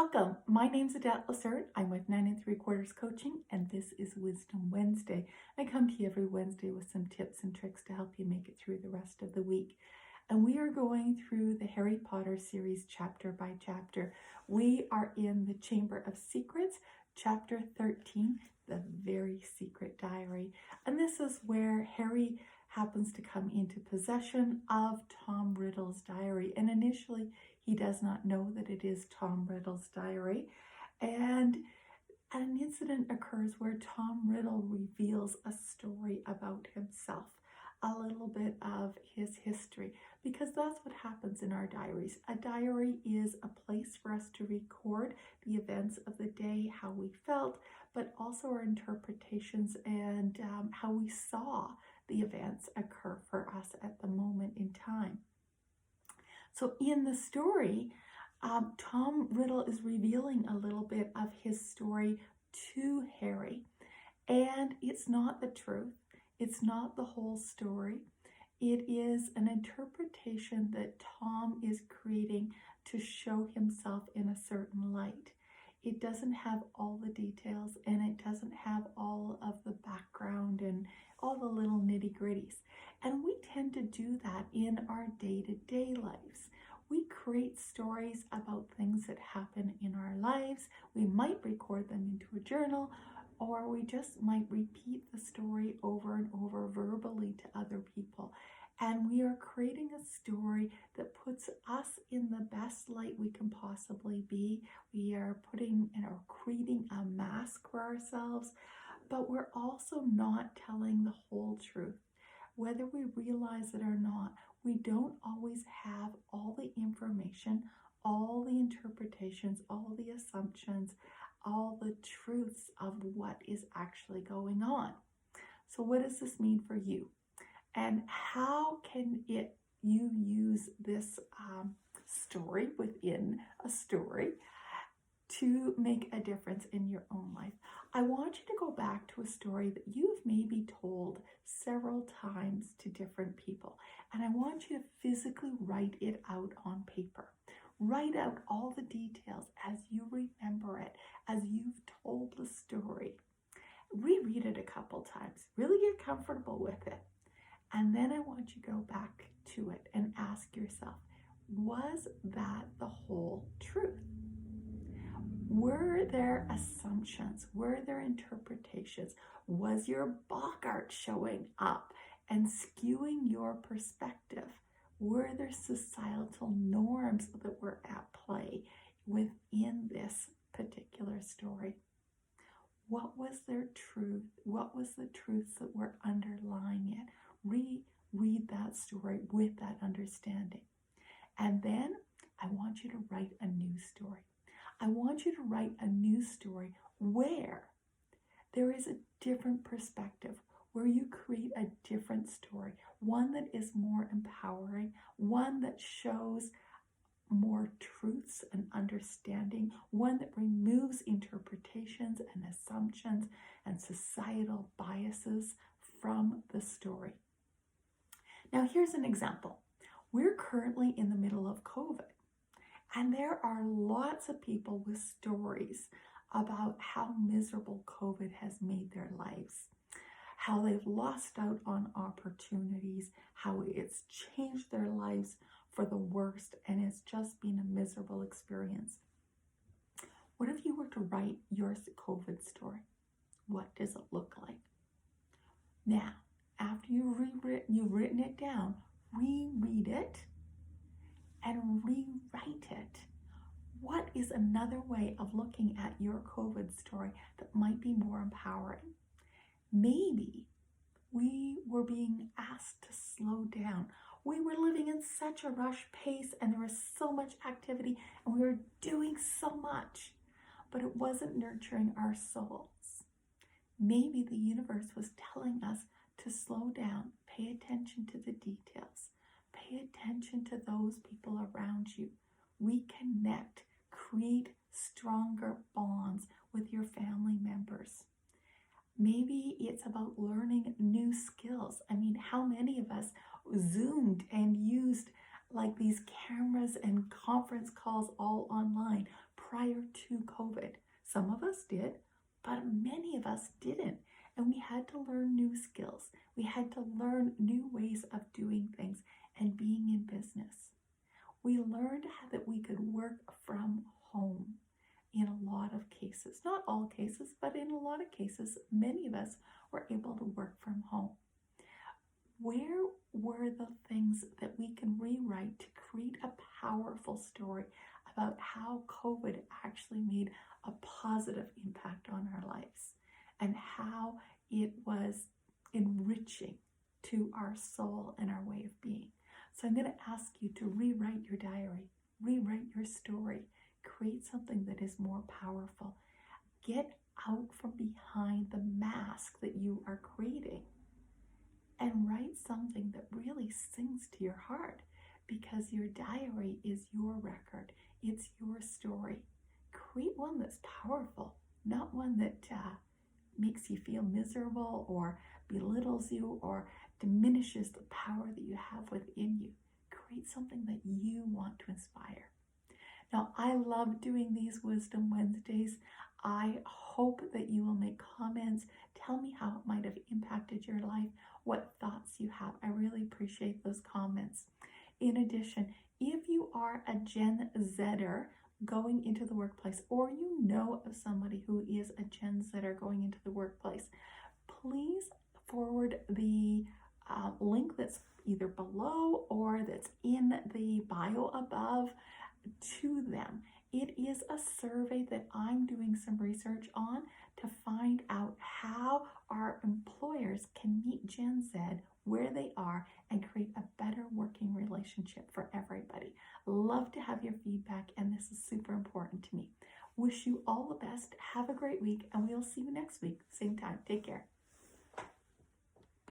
Welcome. My name's Adele Lassert. I'm with 9 3/4 Coaching, and this is Wisdom Wednesday. I come to you every Wednesday with some tips and tricks to help you make it through the rest of the week. And we are going through the Harry Potter series chapter by chapter. We are in the Chamber of Secrets, chapter 13, the very secret diary. And this is where Harry happens to come into possession of Tom Riddle's diary. And initially, he does not know that it is Tom Riddle's diary. And an incident occurs where Tom Riddle reveals a story about himself, a little bit of his history, because that's what happens in our diaries. A diary is a place for us to record the events of the day, how we felt, but also our interpretations and how we saw the events occur for us at the moment in time. So in the story, Tom Riddle is revealing a little bit of his story to Harry. And it's not the truth. It's not the whole story. It is an interpretation that Tom is creating to show himself in a certain light. It doesn't have all the details, and it doesn't have all of the background and all the little nitty-gritties. And we tend to do that in our day-to-day lives. We create stories about things that happen in our lives. We might record them into a journal, or we just might repeat the story over and over verbally to other people. And we are creating a story that puts us in the best light we can possibly be. We are putting and are creating a mask for ourselves, but we're also not telling the whole truth. Whether we realize it or not, we don't always have all the information, all the interpretations, all the assumptions, all the truths of what is actually going on. So what does this mean for you? And how can you use this story within a story to make a difference in your own life? I want you to go back to a story that you've maybe told several times to different people. And I want you to physically write it out on paper. Write out all the details as you remember it, as you've told the story. Reread it a couple times. Really get comfortable with it. And then I want you to go back to it and ask yourself, was that the whole truth? Were there assumptions? Were there interpretations? Was your Bogart showing up and skewing your perspective? Were there societal norms that were at play within this particular story? What was their truth? What was the truths that were underlying it? Reread that story with that understanding. And then I want you to write a new story. I want you to write a new story where there is a different perspective, where you create a different story, one that is more empowering, one that shows more truths and understanding, one that removes interpretations and assumptions and societal biases from the story. Now, here's an example. We're currently in the middle of COVID, and there are lots of people with stories about how miserable COVID has made their lives, how they've lost out on opportunities, how it's changed their lives for the worst, and it's just been a miserable experience. What if you were to write your COVID story? What does it look like? Now, after you've written it down, reread it and rewrite it. What is another way of looking at your COVID story that might be more empowering? Maybe we were being asked to slow down. We were living in such a rush pace, and there was so much activity, and we were doing so much, but it wasn't nurturing our souls. Maybe the universe was telling us to slow down, pay attention to the details, pay attention to those people around you, reconnect, create stronger bonds with your family members. Maybe it's about learning new skills. I mean, how many of us Zoomed and used like these cameras and conference calls all online, prior to COVID. Some of us did, but many of us didn't. And we had to learn new skills. We had to learn new ways of doing things and being in business. We learned how that we could work from home in a lot of cases. Not all cases, but in a lot of cases, many of us were able to work from home. Where were the things that we can rewrite to create a powerful story about how COVID actually made a positive impact on our lives and how it was enriching to our soul and our way of being? So I'm going to ask you to rewrite your diary, rewrite your story, create something that is more powerful. Get out from behind the mask that you are creating and write something that really sings to your heart, because your diary is your record. It's your story. Create one that's powerful, not one that makes you feel miserable or belittles you or diminishes the power that you have within you. Create something that you want to inspire. Now, I love doing these Wisdom Wednesdays. I hope that you will make comments. Tell me how it might have impacted your life, what thoughts you have. I really appreciate those comments. In addition, if you are a Gen Zer going into the workplace, or you know of somebody who is a Gen Zer going into the workplace, please forward the link that's either below or that's in the bio above to them. It is a survey that I'm doing some research on to find out how our employers can meet Gen Z where they are and create a better working relationship for everybody. Love to have your feedback, and this is super important to me. Wish you all the best. Have a great week, and we'll see you next week, same time. Take care.